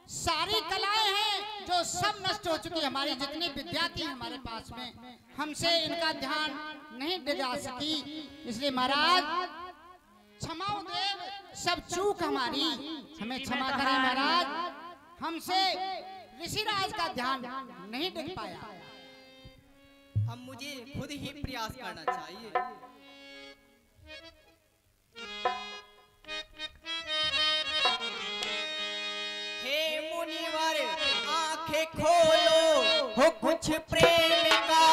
सारी कलाएं हैं जो सब नष्ट हो चुकी। हमारी जितनी विद्या थी हमारे पास में, हमसे इनका ध्यान नहीं दे जा सकी। इसलिए महाराज क्षमा देव, सब चूक हमारी, हमें क्षमा करें महाराज। हमसे ऋषिराज का ध्यान नहीं दिख पाया। अब मुझे खुद ही प्रयास करना चाहिए। हे मुनिवर आंखें खोलो, हो कुछ प्रेम का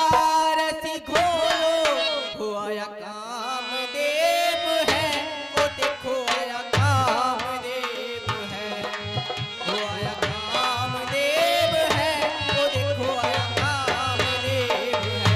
रस घोलो। हो आया कामदेव है, वो देखो आया कामदेव है। हो आया कामदेव है, वो देखो आया कामदेव है।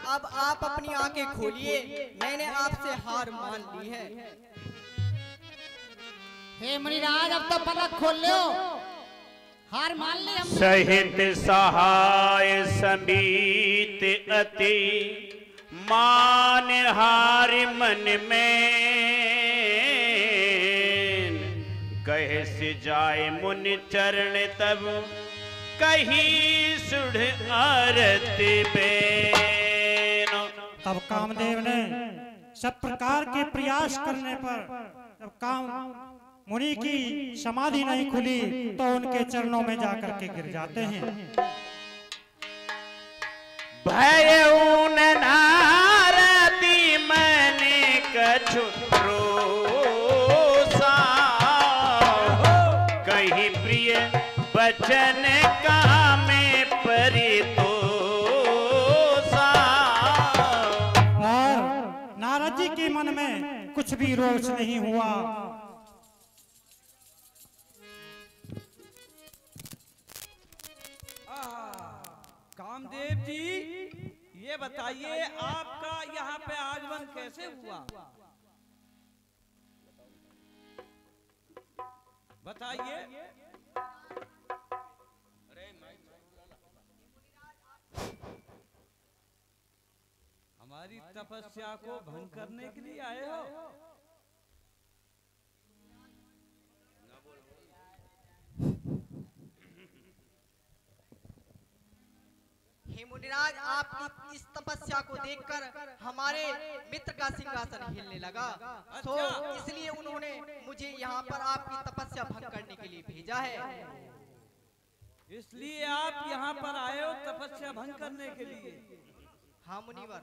अब आप अपनी आंखें खोलिए, मैंने आपसे हार मान ली है। हे मुनिराज, अब तो पलक खोल लो, हार मान ली हम। सहित सहाय समीत अति मान हार मन में, कहे से जाए मुनि चरण तब कही सुढ़ आरती पे। तब कामदेव ने सब प्रकार के प्रयास करने पर जब काम मुनि की समाधि नहीं खुली तो उनके चरणों में जाकर के गिर जाते हैं। भयउन नारदी मने कछु रोसा, कहीं प्रिय बचन कामे परितोषा। और नारद जी के मन में कुछ भी रोष नहीं हुआ। कामदेव जी, ये बताइए आपका यहाँ पे आगमन कैसे हुआ? बताइए। हमारी तपस्या को भंग करने के लिए आए हो? हे मुनिराज, आपकी इस तपस्या को देखकर हमारे मित्र का सिंहासन हिलने लगा। तो इसलिए उन्होंने मुझे यहाँ पर आपकी तपस्या भंग करने के लिए भेजा है। इसलिए आप यहाँ पर आए हो तपस्या भंग करने के लिए? हाँ मुनिवर।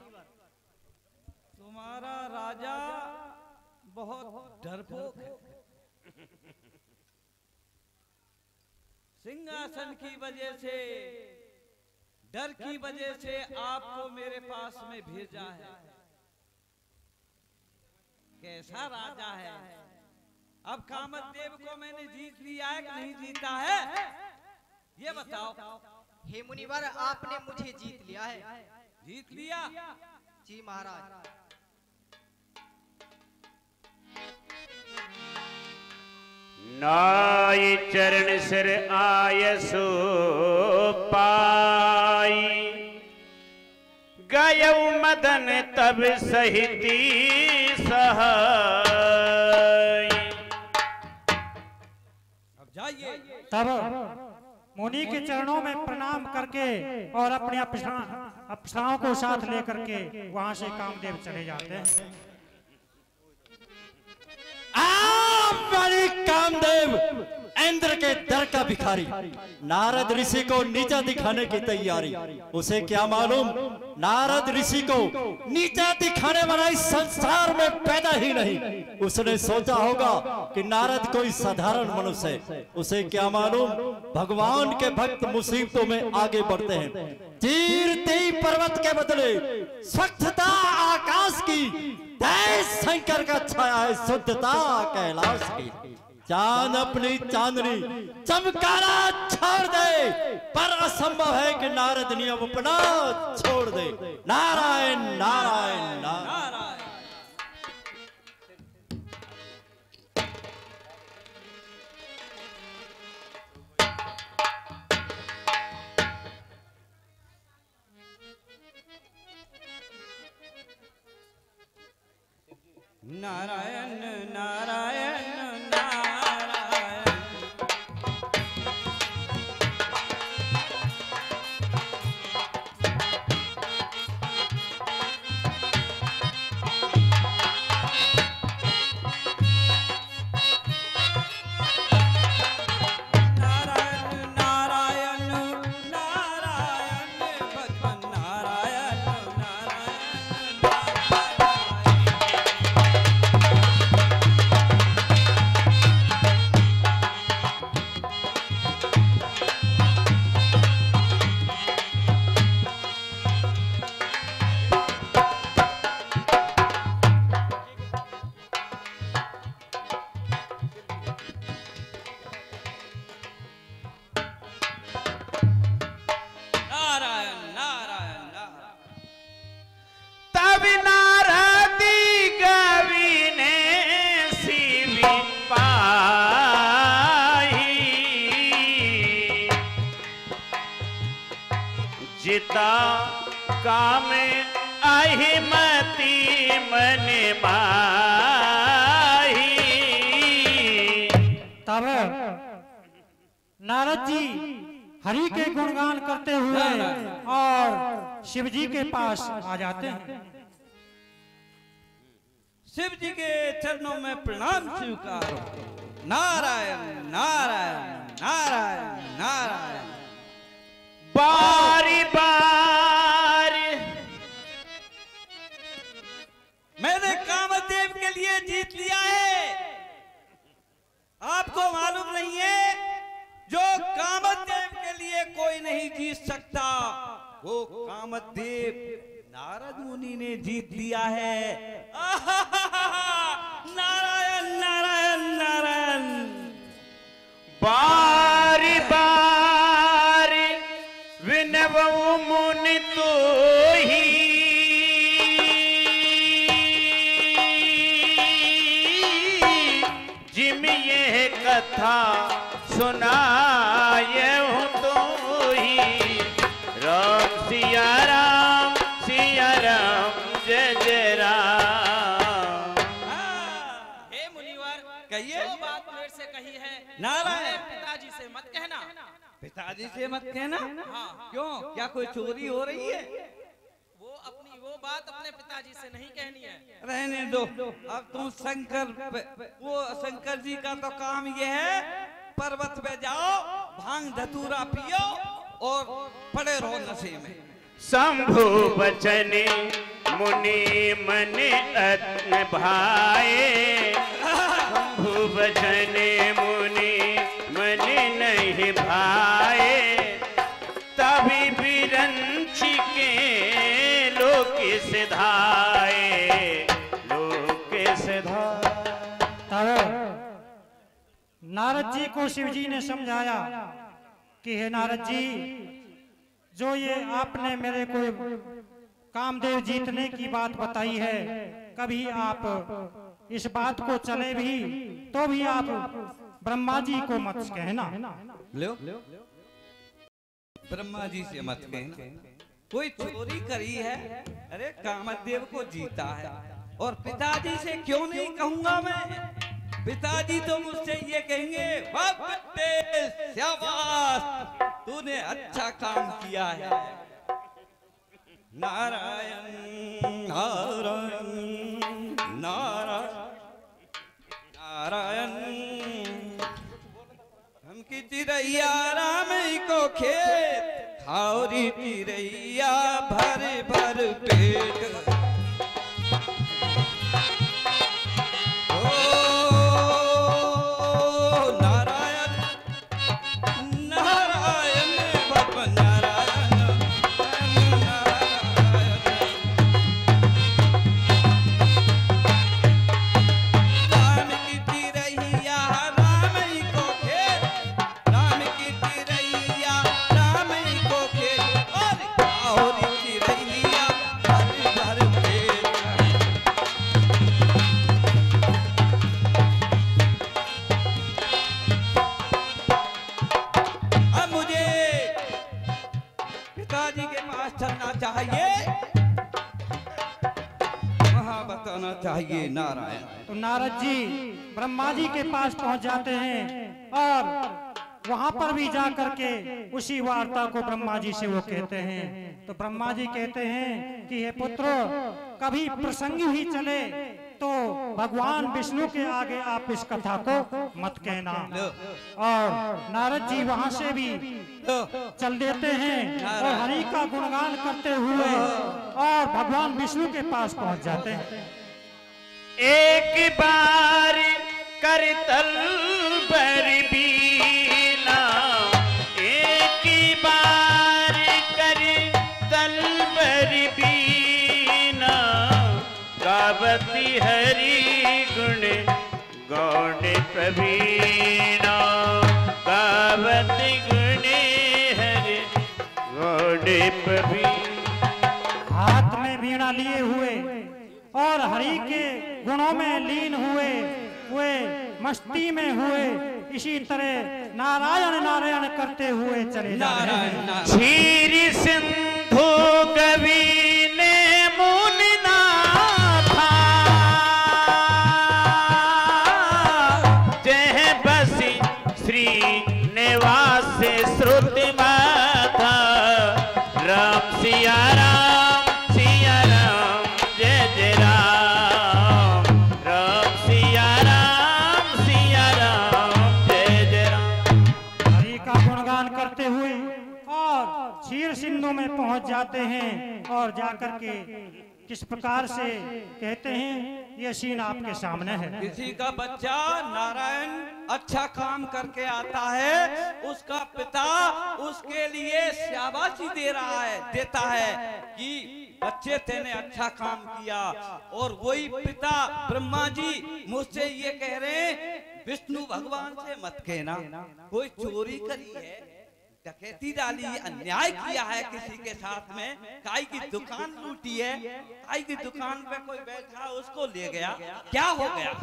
तुम्हारा राजा बहुत डरपोक है। सिंहासन की वजह से, डर की वजह से आपको मेरे पास में भेजा है। कैसा राजा है? अब कामदेव को मैंने जीत लिया है कि नहीं जीता है, ये बताओ। हे मुनिवर, आपने मुझे जीत लिया है। जीत लिया? जी महाराज। नाई चरण सिर आयसो पाई, गयौ मदन तब सहिती सहाय। अब जाइए। तब मुनि के चरणों में प्रणाम करके और अपने अप्सराओं को साथ लेकर के वहां से कामदेव चले जाते हैं। कामदेव इंद्र के दर का भिखारी, नारद ऋषि को नीचा दिखाने की तैयारी। उसे क्या मालूम, नारद ऋषि को नीचा दिखाने वाला इस संसार में पैदा ही नहीं। उसने सोचा होगा कि नारद कोई साधारण मनुष्य है। उसे क्या मालूम, भगवान के भक्त मुसीबतों में आगे बढ़ते हैं। चीरते पर्वत के बदले स्वच्छता आकाश की, तेज शंकर का छाया है शुद्धता कैलाश की। चांद अपनी चांदनी चमकाना छोड़ दे, पर असंभव है कि नारद नियम अपना छोड़ दे। नारायण नारायण नारायण। नारायण नारायण नारायण। जिता काम अहिमती मन माही। तब नारद जी हरि के गुणगान करते हुए और शिव जी के पास आ जाते हैं। शिव जी के चरणों में प्रणाम स्वीकार। नारायण नारायण नारायण नारायण। बारी बारी मैंने कामदेव के लिए जीत लिया है। आपको मालूम नहीं है, जो कामदेव के लिए कोई नहीं जीत सकता, वो कामदेव नारद मुनि ने जीत लिया है। नारायण नारायण नारायण। बारी बारी विनवऊ मुनि तो ही, जिम ये कथा सुनाए तो ही। राम सिया राम जय जय राम। हे मुनिवर, कहिए। जो बात मेरे से कही है नारायण। पिताजी से मत कहना। पिताजी से मत कहना। हाँ। क्यों, क्या कोई चोरी हो रही है? वो बात अपने पिताजी से नहीं कहनी है। रहने दो। अब तुम वो शंकर जी का तो काम ये है, पर्वत पे जाओ, भांग धतूरा पियो और पड़े रहो नशे में। शंभु बचन मुनि मन अत्न भाए, शंभु बचन मुनि मन नहीं भाए, तभी बिरंच के लोक सिधाए, लोक सिधाए। नारद जी को शिव जी ने समझाया कि हे नारद जी, जो ये आपने मेरे को कामदेव जीतने की बात बताई है, कभी आप इस बात को चले भी तो भी आप ब्रह्मा जी को मत कहना। लो ब्रह्मा जी से मत कहना, कोई चोरी करी है, अरे कामदेव को जीता है। और पिताजी से क्यों नहीं कहूंगा मैं? पिताजी तो मुझसे ये कहेंगे, वाह बेटे शाबाश, तूने अच्छा काम किया है। नारायण नारायण नारायण नारायण, हम की चिड़ैया राम को खेत, खाओरी चिड़ैया भर भर पेट। चाहिए नारायण। तो नारद जी ब्रह्मा जी के पास पहुंच जाते हैं और वहां पर भी जा करके उसी वार्ता को ब्रह्मा जी से वो कहते हैं। तो ब्रह्मा जी कहते हैं कि हे पुत्र, कभी प्रसंग ही चले तो भगवान विष्णु के आगे आप इस कथा को मत कहना। और नारद जी वहां से भी चल देते हैं और हरि का गुणगान करते हुए और भगवान विष्णु के पास पहुंच जाते हैं। एक बार करतल बर बीना, एक बार करतल बर बीना, गावती हरि गुण गौण प्रवीणा, गावती गुण हरि गौण प्रवीणा। हाथ में वीणा लिए हुए और हरि के गुणों में लीन हुए, वे मस्ती में हुए, इसी तरह नारायण नारायण करते हुए चले जा रहे हैं। क्षीर सिंधु कवि ने मुनि ना था, जह बसी श्री निवास श्रुति माथा, राम सिया राम जय जय राम, राम सिया राम जय जय राम। हरि का गुणगान करते हुए और क्षीर सिंधु में पहुंच जाते हैं और जाकर के किस प्रकार से कहते हैं, ये सीन आपके सामने है। किसी का बच्चा नारायण अच्छा काम करके आता है, उसका पिता उसके लिए शाबाशी दे रहा है, देता है कि बच्चे तेने अच्छा काम किया। और वही पिता ब्रह्मा जी मुझसे ये कह रहे हैं, विष्णु भगवान से मत कहना, कोई चोरी करी है, डकैती डाली, अन्याय किया है किसी के साथ में, काई की दुकान लूटी है, काई की दुकान पे कोई बैठा उसको ले गया, क्या हो गया?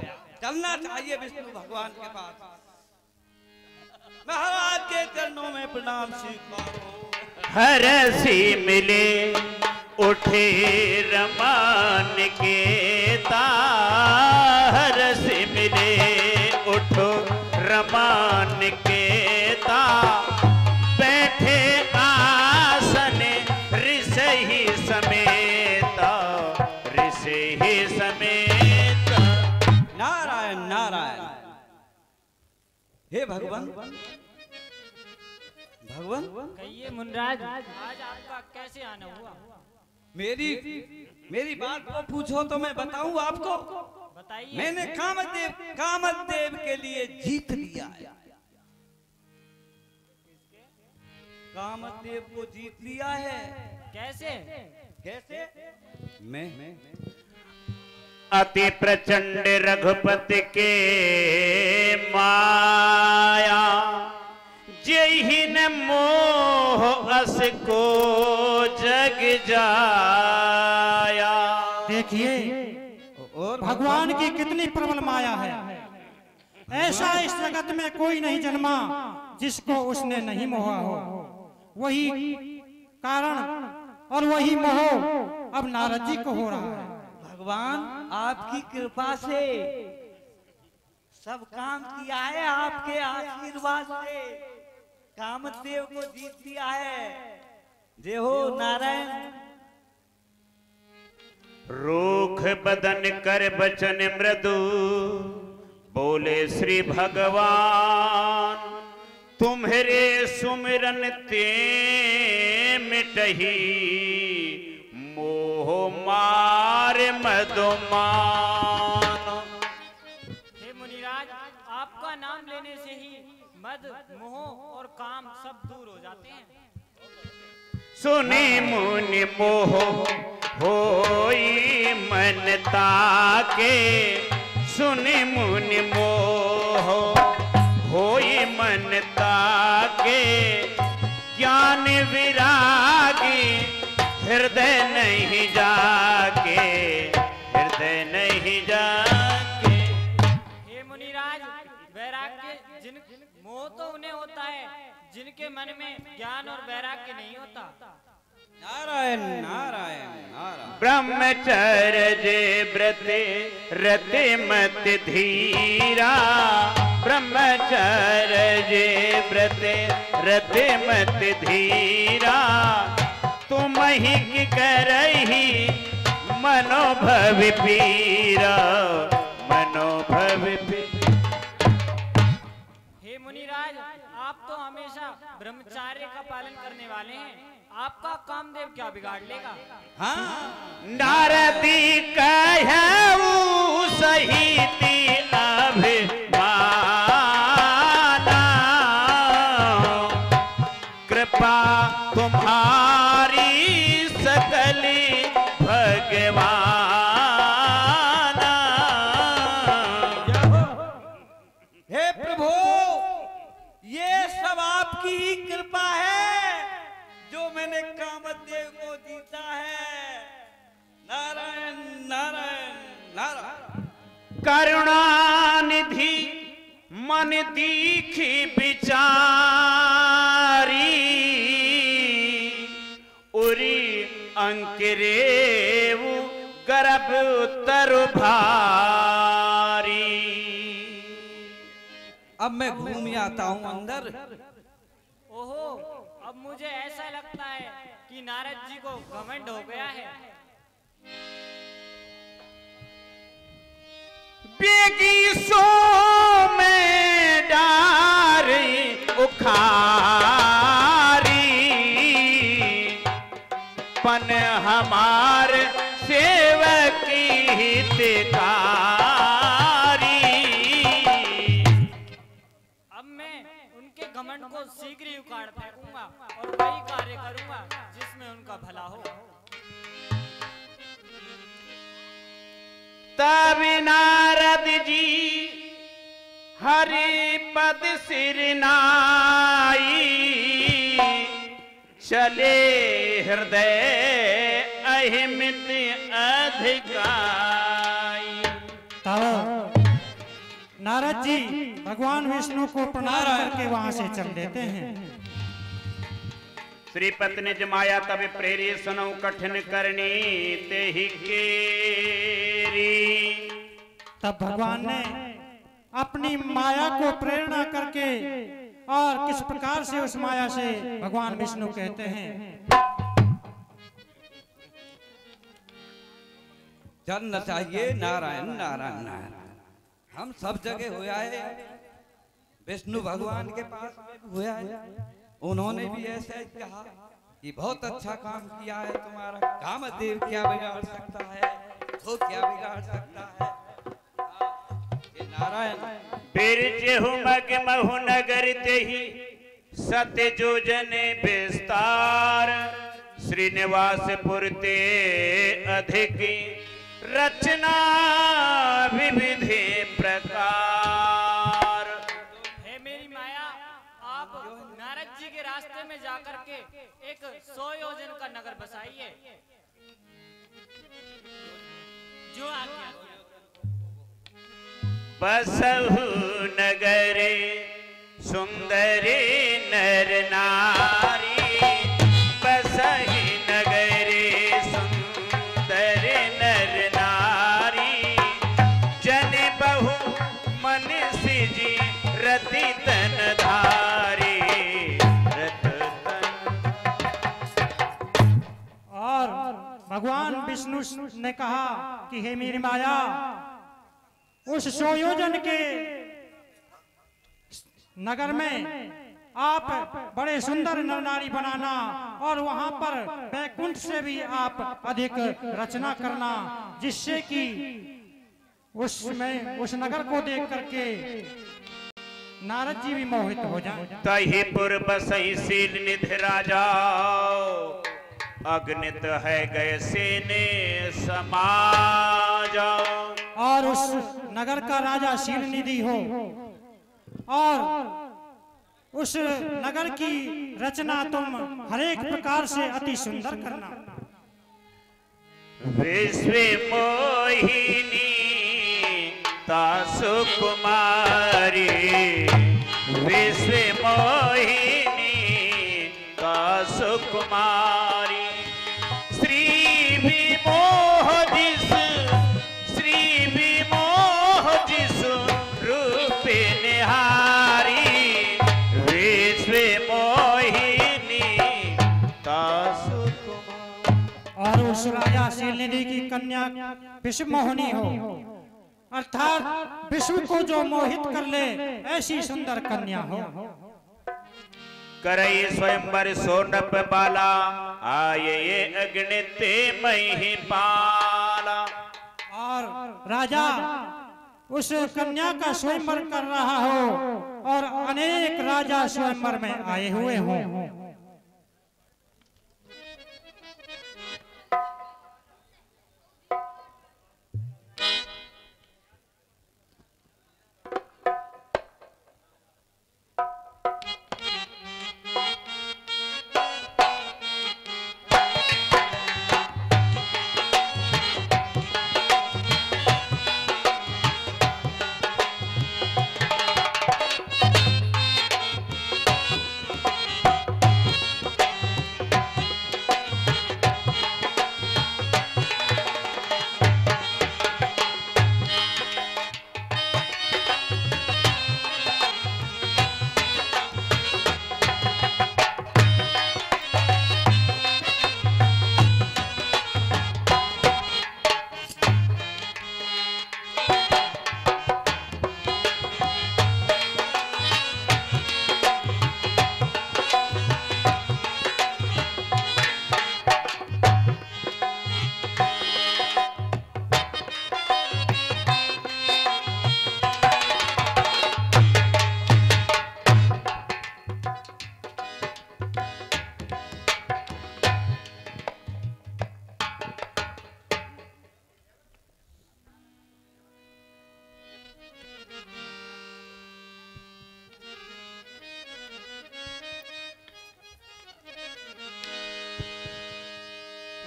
चलना चाहिए विष्णु भगवान के पास। महाराज के चरणों में प्रणाम स्वीकार। हरसी मिले उठे रमान के ता, हरसी मिले उठो रमान के ता, बैठे आसन ऋषि समेता, ऋषि समेता। नारायण नारायण। हे भगवान, भगवान कहिए मुनराज, आज आपका कैसे आना हुआ? मेरी बात को पूछो तो मैं बताऊं आपको। बताइए। मैंने कामदेव के लिए जीत लिया है। कामदेव को जीत लिया है। कैसे? कैसे? मैं अति प्रचंड रघुपति के माया, जही न मोह अस को जग जाया। देखिए और भगवान की कितनी प्रबल माया है। ऐसा इस जगत में कोई नहीं जन्मा जिसको उसने नहीं मोहा हो। वही कारण और वही मोह अब नारद जी को हो रहा है। भगवान आपकी कृपा से सब काम किया है, आपके आशीर्वाद से कामदेव को जीत लिया है। जय हो नारायण। रूख बदन कर बचन मृदु, बोले श्री भगवान, तुम्हारे सुमिरन ते मिटही, मोह मार मदोमान। हे मुनिराज, आपका नाम लेने से ही मद, मोह और काम सब दूर हो जाते हैं। सुनी मुनि मोह होई मन ताके, सुनी मुनि मोह होई मन ताके, ज्ञान विरागी हृदय नहीं जाके, हृदय नहीं जाके। हे मुनिराज, वैराग्य जिन मोह तो उन्हें होता है जिनके मन में ज्ञान और वैराग्य नहीं होता। नारायण नारायण नारायण। ब्रह्मचर्य जे व्रते रते मत धीरा, ब्रह्मचर्य जे व्रते रते मत धीरा, तुम ही की करही मनोभव पीरा, मनोभव पीरा। हे मुनिराज, आप तो हमेशा ब्रह्मचार्य का पालन करने वाले हैं। आपका कामदेव क्या बिगाड़ लेगा? हाँ नारदी कहू सहिति अभिमाना, कृपा तुम्हारी सकली भगवान। हे प्रभु, ये सब आपकी ही कृपा है जो मैंने कामदेव को जीता है। नारायण नारायण नारायण। करुणानिधि मन दीखी विचारी, उरी अंकरेव गर्भ तरु भारी। अब मैं घूम आता हूँ अंदर। ओहो, अब मुझे ऐसा लगता है कि नारद जी को घमंड हो गया है। बेगी सो में डारी उखारी, पन हमार सेवक हितकारी। अब मैं उनके घमंड को शीघ्र ही उखाड़ फेंकूंगा और वही कार्य करूंगा जिसमें उनका भला हो। तब नारद जी हरि पद सिर नाई, चले हृदय अहिमित अधिकाई। तब नारद जी भगवान विष्णु को प्रणाम करके वहां से चल देते हैं। श्रीपति निज माया तब प्रेरी, सुनौ कठिन करनी ते ही केरी। तब भगवान ने अपनी माया को प्रेरणा करके और किस प्रकार से उस माया से भगवान विष्णु कहते हैं, चलना चाहिए। नारायण नारायण नारायण। हम सब जगह होया है, विष्णु भगवान के पास में भी होया है, उन्होंने भी ऐसा ही कहा कि बहुत अच्छा काम किया है तुम्हारा, कामदेव क्या बिगाड़ सकता है, वो क्या बिगाड़ सकता है। ये नारायण बिरजेहु मग महु नगर तेहि सत्य जोजन विस्तार, श्रीनिवासपुर ते अधिक रचना विविधि प्रकार। हे मेरी माया, आप नारद जी के रास्ते में जाकर के एक 100 योजन का नगर बसाइए। जो आज्ञा। बसहु नगरे सुंदरी नर नारी, बसहि नगरे सुंदर नर नारी, जन बहु मन सिजी रति तन धारी, रत और भगवान विष्णु ने कहा कि हे मेरी माया, उस 100 योजन के नगर में आप बड़े सुंदर नर नारी बनाना और वहां पर बैकुंठ से भी आप अधिक रचना करना, जिससे कि उसमें उस नगर को देख करके नारद जी भी मोहित हो जाएं। तहि पुर बसई शील निधि राजा, अग्नित है गए सेने समाजा। और उस नगर का राजा शील निधि हो और उस नगर की रचना तुम हरेक प्रकार से अति सुंदर करना। विश्व मोहिनी तासु कुमारी, विश्व मोहिनी तासु कुमारी, श्री विमोह जिस, श्री विमोह जिस रूप निहारी, विश्व मोहिनी तासु कुमारी। और उस राजा शीलनिधि की कन्या विश्व मोहिनी हो, अर्थात विश्व को जो मोहित कर ले ऐसी सुंदर कन्या हो। करई स्वयंवर सोनप बाला, आये ये अग्नित मही पाला। और राजा उस कन्या का स्वयंवर कर रहा हो और अनेक राजा स्वयंवर में आए हुए हों।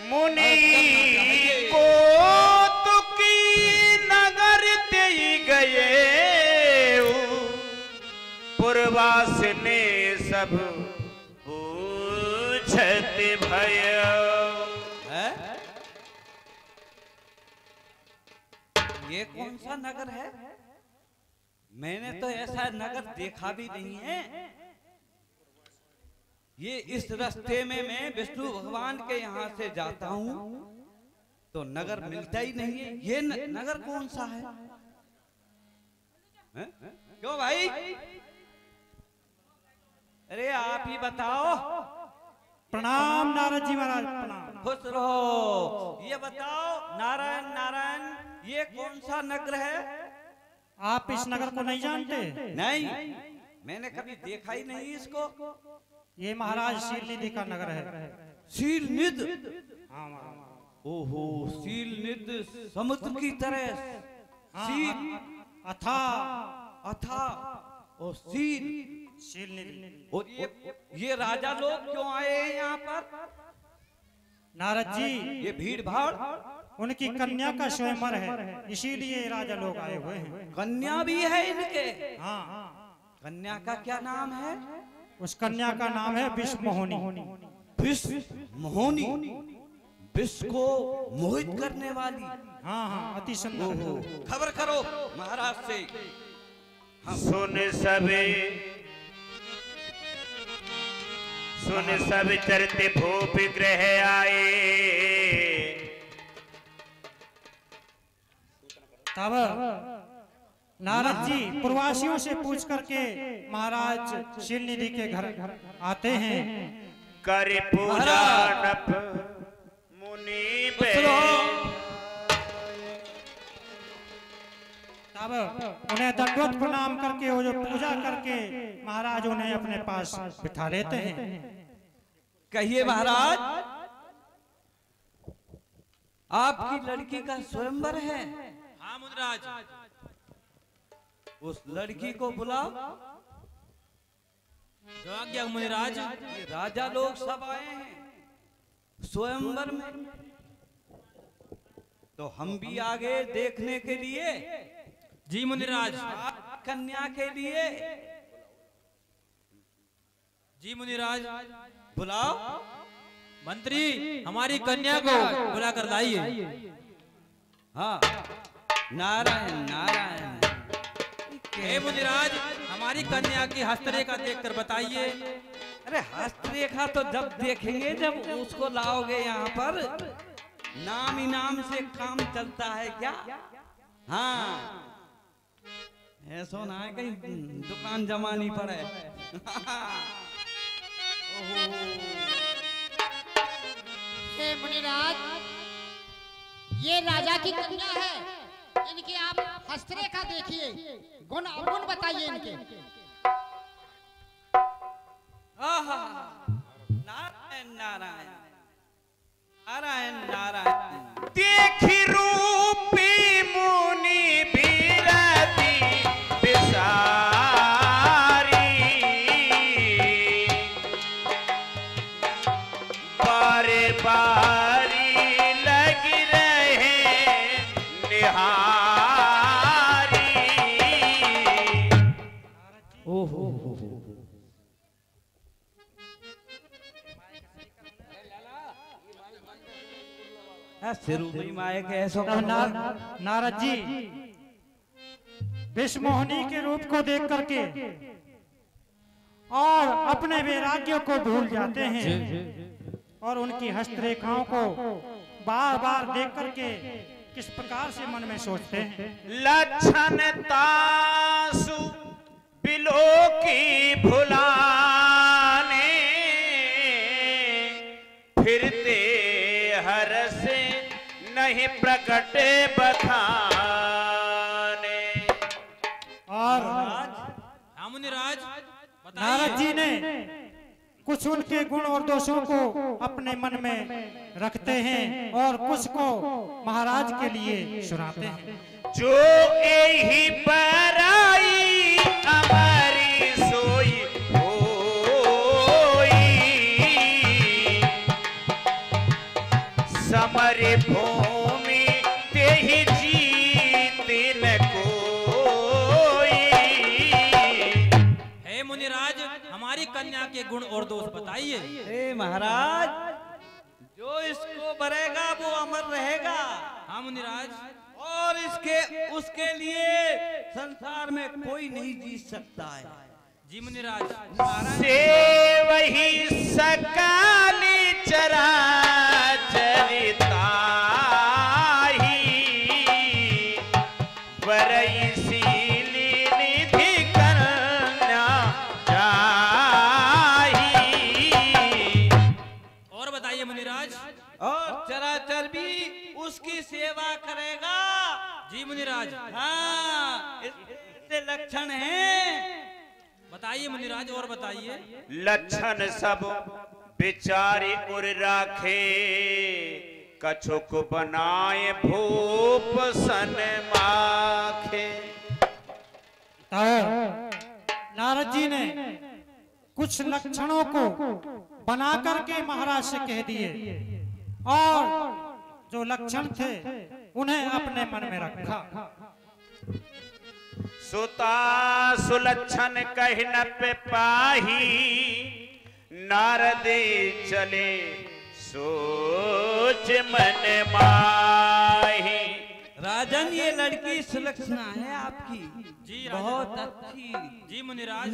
मुनि को तुकी नगर ते गए, पूर्वास ने सब पूछत भय। ये कौन सा नगर है? मैंने तो ऐसा नगर देखा भी नहीं है। ये इस रास्ते में मैं विष्णु भगवान के यहाँ से जाता हूँ तो नगर मिलता ही नहीं है। ये नगर कौन सा है? क्यों भाई? अरे आप ही बताओ। प्रणाम नारद जी महाराज, प्रणाम। खुश रहो। ये बताओ नारायण नारायण, ये कौन सा नगर है? आप इस नगर को नहीं जानते? नहीं, मैंने कभी देखा ही नहीं इसको। ये महाराज शीलनिधि का नगर है। शीलनिध? हाँ महाराज। ओहो, शीलनिध समुद्र की तरह। शील अथा अथा और शील शीलनिधि। और ये राजा लोग क्यों आए हैं यहाँ पर? नारद जी, ये भीड़ भाड़? उनकी कन्या का स्वयंवर है, इसीलिए राजा लोग आए हुए हैं। कन्या भी है इनके? हाँ। कन्या का क्या नाम है? उस कन्या का नाम है विश्व मोहिनी। विश्व मोहिनी, विश्व को मोहित करने वाली। हाँ हाँ, अति सुंदर। खबर करो महाराज से। सुन सब चरते भूप ग्रह आए। तब नारद जी प्रवासियों से पूछ करके महाराज शीलनिधि के घर आते हैं। कर पूजा नप मुनि बे। तब उन्हें दंडवत प्रणाम करके, वो जो पूजा करके महाराज उन्हें अपने पास बिठा लेते हैं। कहिए महाराज, आपकी लड़की का स्वयंवर है? हाँ मुनिराज। उस लड़की को बुलाओ। जो आज्ञा मुनिराज। ये राजा लोग सब आए हैं स्वयंवर में, तो हम भी आगे देखने के लिए। जी मुनिराज। कन्या के लिए। जी मुनिराज। बुलाओ। मंत्री, हमारी कन्या को बुला कर लाइए। हाँ, नारायण नारायण। हे मुनिराज, हमारी कन्या की हस्तरेखा देखकर बताइए। अरे हस्तरेखा तो जब देखेंगे जब उसको लाओगे यहाँ पर। नाम ही नाम से काम चलता है क्या? हाँ, ऐसा ना है कहीं दुकान जमानी पड़े। हे मुनिराज, ये राजा की कन्या है। इनकी आप हस्तरेखा देखिए, गुण अवगुण बताइए इनके। नारायण नारायण नारायण नारायण। देखी रूपी मुनि बिरती बिसारी। बारे बारी लगी रहे निहारी। ओहो, नारद जी विश्व मोहिनी के रूप को देख करके और अपने वैराग्य को भूल जाते हैं और उनकी हस्तरेखाओं को बार बार देख करके किस प्रकार से मन में सोचते हैं। लक्षण तासु बिलो की भुलाने। फिरते हर से नहीं प्रकटे बखाने। और हाँ मुनिराज, नारद जी ने कुछ उनके गुण और दोषों को अपने मन में रखते हैं और कुछ को महाराज के लिए सुनाते हैं। जो यही बराई हमारी सोई होई। समर भूमि तेहि जीतिन कोई। हे मुनिराज, हमारी कन्या के गुण और दोष बताइए। हे महाराज, जो इसको बरेगा वो अमर रहेगा। हाँ मुनिराज। और उसके लिए संसार में कोई नहीं जीत सकता है। जी मुनिराज। से वही सकाली चराचरिताही। वरई शीली निधि कन्या जाई। जी मुनिराज। हाँ, इसके लक्षण हैं। बताइए मुनिराज, और बताइए। लक्षण सब बिचारी उर राखे, कछुक बनाए भूप सन माखे। नारद जी ने कुछ लक्षणों को बना करके महाराज से कह दिए और जो लक्षण थे उन्हें अपने मन में रखा। सुता सुलक्षण कह न पे पाही, नारद चले सोच मन माही। राजन, ये लड़की सुलक्षणा है आपकी। जी बहुत अच्छी। जी मुनिराज।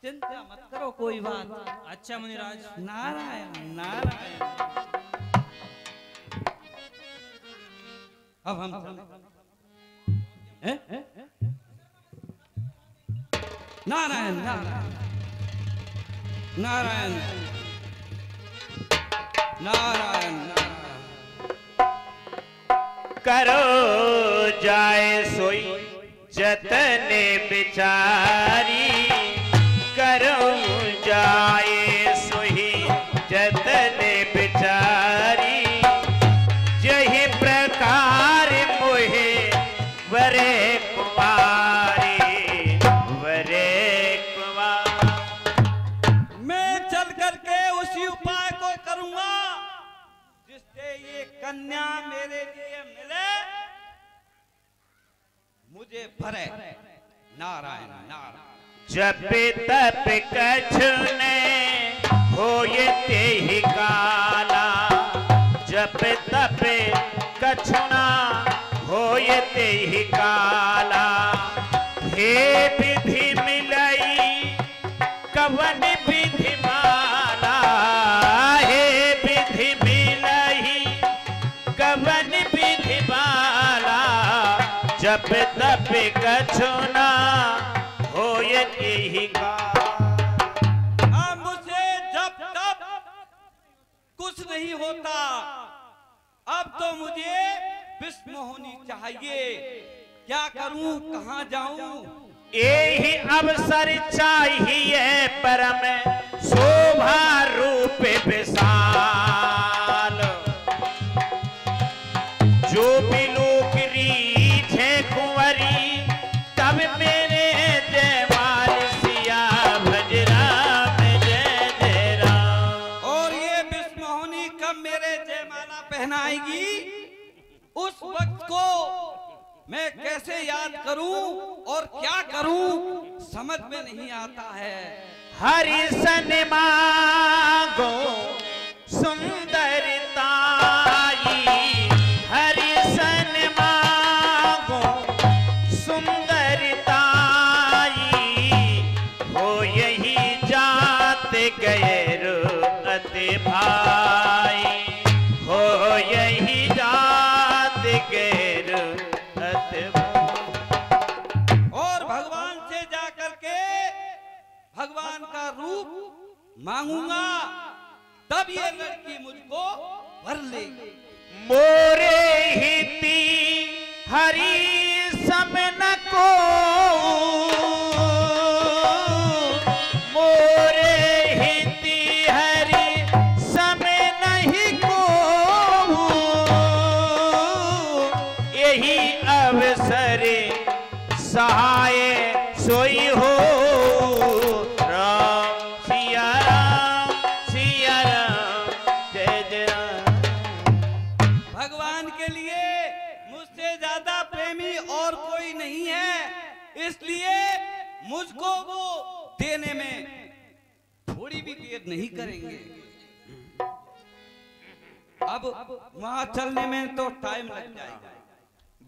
चिंता मत करो, कोई बात। अच्छा मुनिराज। नारायण नारायण। अब हम नारायण नारायण नारायण नारायण। करो जाए सोई जतने बिचारी, करो जाए सोई जतने बिचारी। यही प्रकार मोहे वरे कुमारी, वरे कुमार। मैं चल करके उसी उपाय को करूंगा जिससे ये कन्या मेरे लिए मिले, मुझे भरे। नारायण नारायण। जप तप कछुने होए ते ही काला, जप तप कछुना होए ते ही काला। हे विधि मिलई कवन विधि माला, हे विधि मिलई कवन विधि माला। जप तप कछुना होए ते ही काला। अब मुझसे जब तब कुछ नहीं होता, अब तो मुझे विस्म होनी चाहिए। क्या करूं, कहां जाऊं? यही अवसर चाहिए परम शोभा रूप विशाल। जो भी लोग रीझे कुंवरी, तब मेरे जयमाल सिया भज राम जय जय राम। और ये विस्म होनी कब मेरे जयमाला पहनाएगी, उस वक्त को मैं कैसे याद करूं और क्या करूं, समझ में नहीं आता है। हरि सन मांगो सुंदरताई, हरि सन मांगो सुंदरताई। हो यही जात गैर अति भाई, हो यही जात गैर अति भाई। और भगवान से जाकर के भगवान का रूप मांगूंगा, तब ये लड़की मुझको वर लेगी। मोरे हिती हरि समन को, मोरे हिती हरि समन ही को। यही अवसर सहाय सोई हो, राम सिया राम सिया राम जय जय राम। भगवान के लिए मुझसे ज्यादा प्रेमी और कोई नहीं है, इसलिए मुझको वो देने में थोड़ी भी देर नहीं करेंगे। अब वहां चलने में तो टाइम लग जाएगा।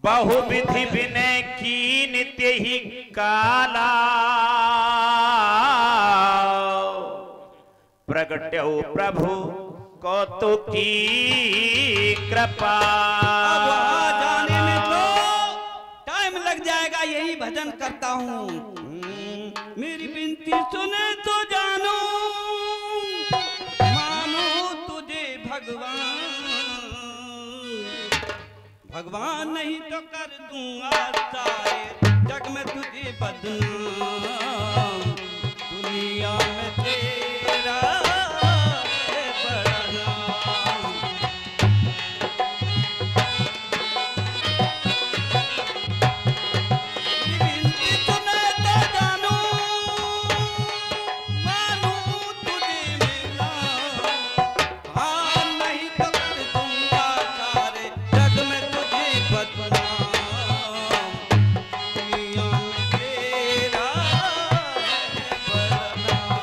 बहुविधि विनय की नित्य ही काला, प्रगट्यो प्रभु कौतुक की कृपा। अब वहां जाने में तो टाइम लग जाएगा, यही भजन करता हूँ। मेरी विनती सुने तो जानो, मानो तुझे भगवान। भगवान नहीं तो कर दूंगा सारे जग में तुझे बदनाम, दुनिया में तेरा है बड़ा नाम। विनती सुने तो जानू, मानू तुझे मिला, हाँ नहीं तो कर दूंगा सारे जग में तुझे बदनाम, दुनिया में तेरा है बड़ा नाम।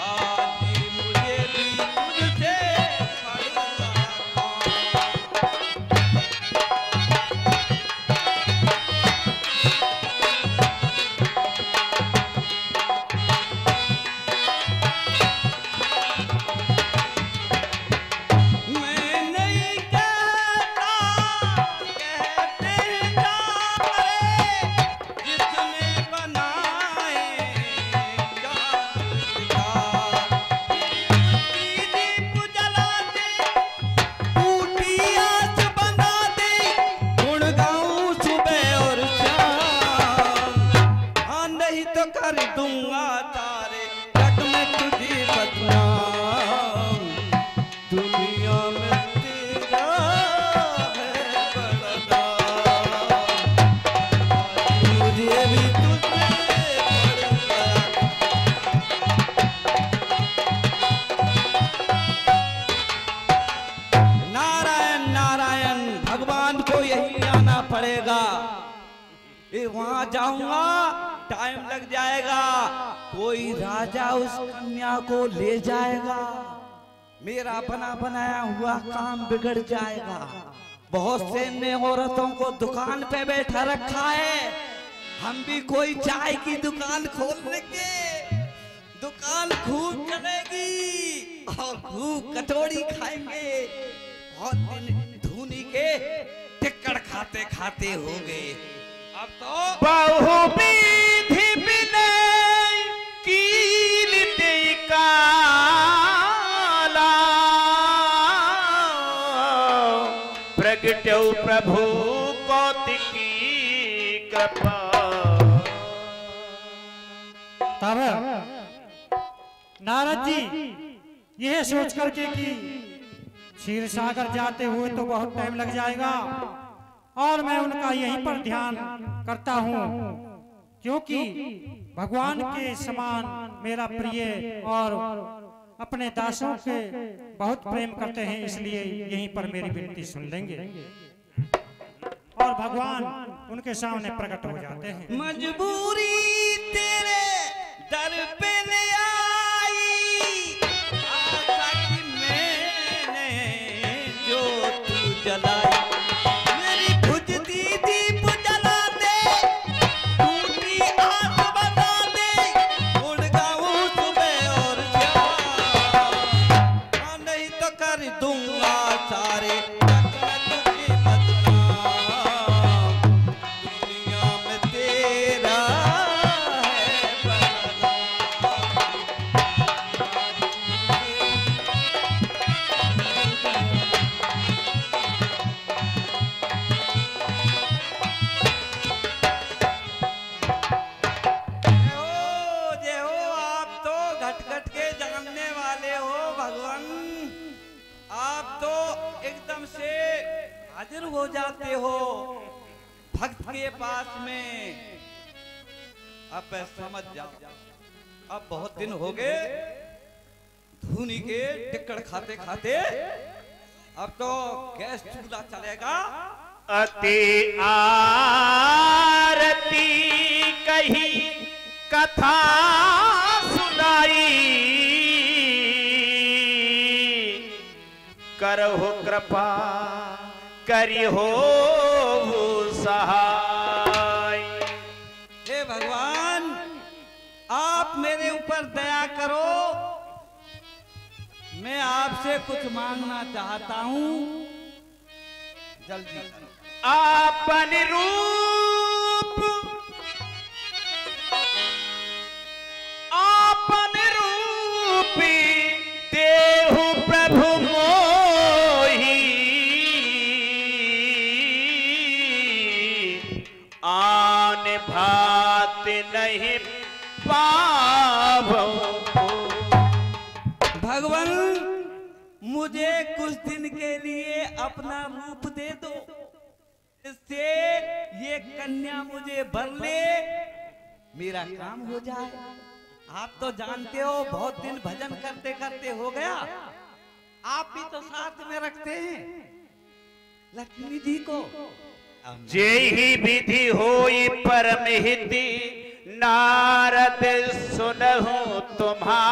आज मुझे भी तुझसे बड़ा मैं नहीं कहता, कहते सारे जिसने बनाए जागदार, उसकी दीप जला दे, टूटी आस बना दे, गुण गाऊं सुबह और शाम, हाँ नहीं तो कर दूंगा तारे जग में तुझे बदनाम, दुनिया में तेरा है बड़ा नाम। मुझे भी तुझसे बड़ा नारायण नारायण, भगवान को यही आना पड़ेगा। वहां जाऊंगा टाइम लग जाएगा, कोई राजा उस कन्या को ले जाएगा, मेरा बना बनाया हुआ काम बिगड़ जाएगा। बहुत से ने औरतों को दुकान पे बैठा रखा है, हम भी कोई चाय की दुकान खोल लेंगे, दुकान खूब चलेगी और खूब कचौड़ी खाएंगे, बहुत दिन धूनी के टिक्कड़ खाते खाते होंगे। अब तो बहु विधि विनय कीर्ति काला, प्रगट्यौ प्रभु कौतिकी कृपा। तब नारद जी यह सोच करके कि क्षीर सागर जाते हुए तो बहुत टाइम लग जाएगा और मैं उनका यहीं पर ध्यान करता हूँ, क्योंकि भगवान के समान मेरा प्रिय और अपने दासों के बहुत प्रेम करते हैं, इसलिए यहीं पर मेरी विनती सुन लेंगे और भगवान उनके सामने प्रकट हो जाते हैं। मजबूरी तेरे दर पे ले आई, आशा की मैंने जो तू जलाई, मेरी बुझती दीप जला दे, टूटी आस बना दे, उड़ गाऊं सुबह और शाम, हाँ नहीं तो कर दूंगा सारे जग में तुझे बदनाम, दुनिया में तेरा है बड़ा जय हो, आप तो घट घट के जानने वाले हो भगवान, आप तो एकदम से हाजिर हो जाते हो भक्त के पास में। अब समझ जाओ, अब बहुत दिन हो गए धूनी के टिक्कड़ खाते खाते, अब तो गैस चूल्हा चलेगा। अति आरती कही कथा सुनाई, करहो कृपा करिहो सहाय। हे भगवान, आप मेरे ऊपर दया करो, मैं आपसे कुछ मांगना चाहता हूँ, जल्दी। आपन रूप आपन रूपी देहु प्रभु मोही, आन भात नहीं पावो। भगवान मुझे कुछ दिन के लिए अपना रूप दे दो, इससे ये कन्या मुझे वर ले, मेरा काम हो जाए। आप तो जानते हो बहुत दिन भजन करते करते हो गया, आप भी तो साथ में रखते हैं लक्ष्मी जी को। जेहि विधि होई परम हिति, नारद सुनहु तुम्हार।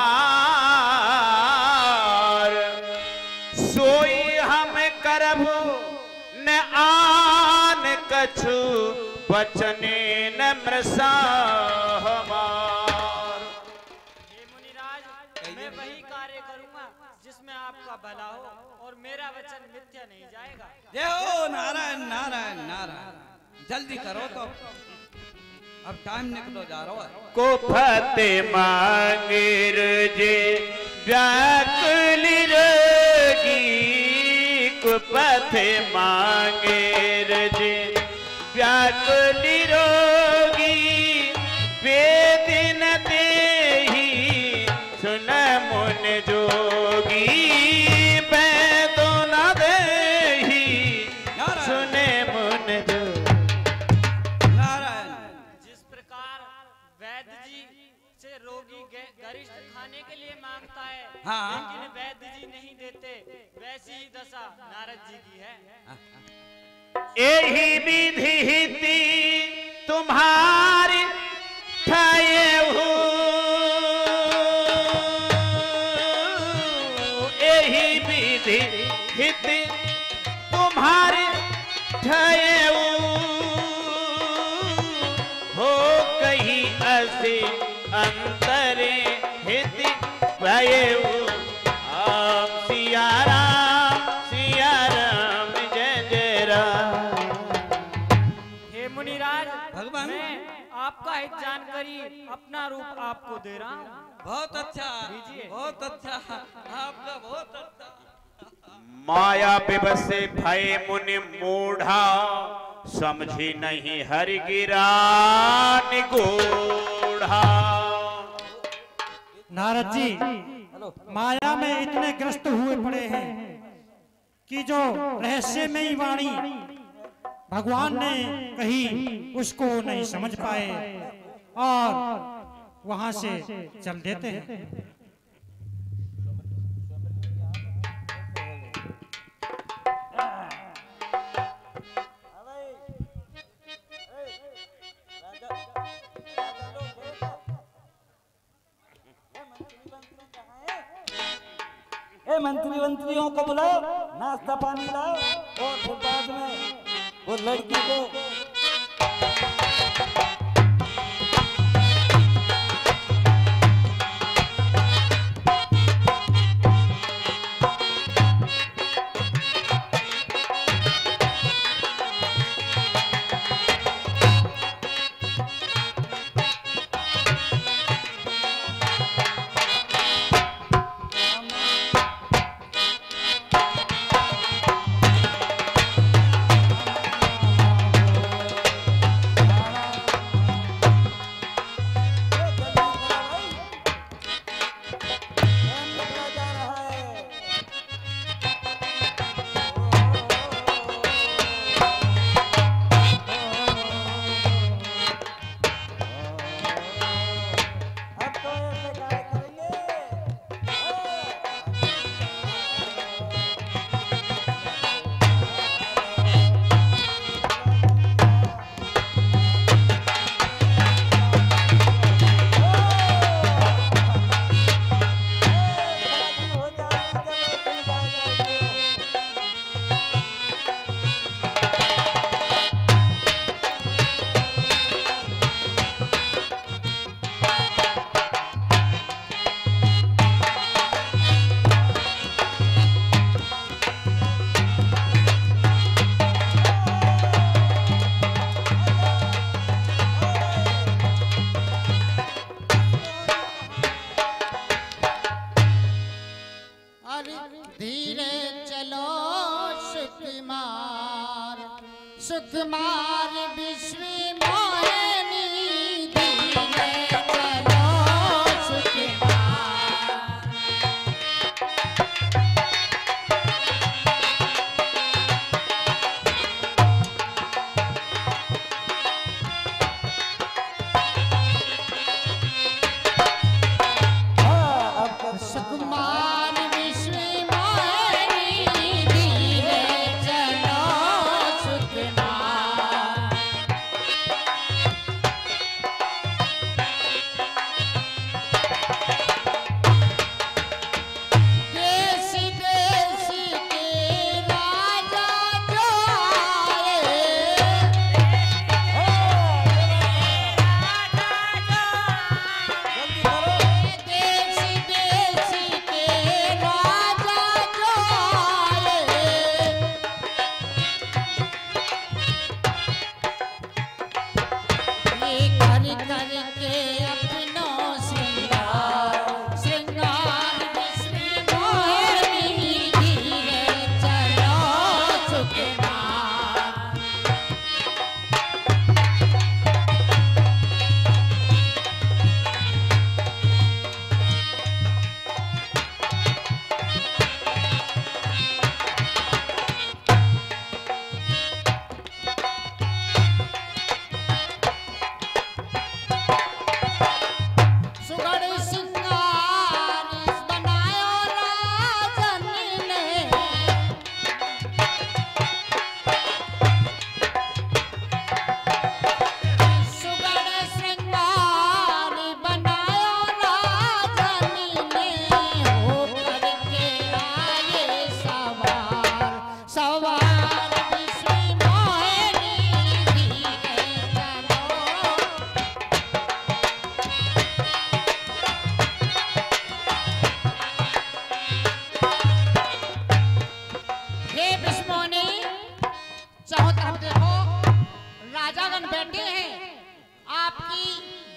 सोई हम करबु न आन कछु, बचने नम्र हमार। हे मुनिराज, मैं वही कार्य करूंगा जिसमें आपका भला हो और मेरा वचन मिथ्या नहीं जाएगा। जय हो नारायण नारायण नारायण। जल्दी करो तो, अब टाइम निकलो जा रहा है। को फते मांगिर जे व्याकुल रोगी, को फते मांगिर जे व्याकुल रोगी। वेदिन देहि सुन मुन जोगी, बैदो न देहि सुने मुन जोगी। जिस प्रकार वैद्य जी से रोगी गरिष्ठ खाने के लिए मांगता है, हाँ। लेकिन वैद्य जी नहीं देते, वैसी ही दशा नारद जी की है। एही विधि हिति तुम्हारी ठाएहु, एही विधि हिति तुम्हारी ठाएहु। हो कहीं असी अंतरे हिति पाएहु। आम सिया राम जय जय राम। हे मुनिराज, भगवान। मैं आपका हित जानकरी अपना रूप आपको दे रहा हूँ। बहुत अच्छा, लीजिए। बहुत अच्छा, आपका बहुत अच्छा। माया विवश भय मुनि मूढ़ा, समझी नहीं हरि गिरा निगूढ़ा। नारद जी माया में इतने ग्रस्त हुए पड़े हैं कि जो रहस्यमयी वाणी भगवान ने कही उसको नहीं समझ पाए और वहां से चल देते हैं। मंत्रियों को बुलाओ, नाश्ता पानी लाओ और फिर बाद में वो लड़की को सुकुमार विश्व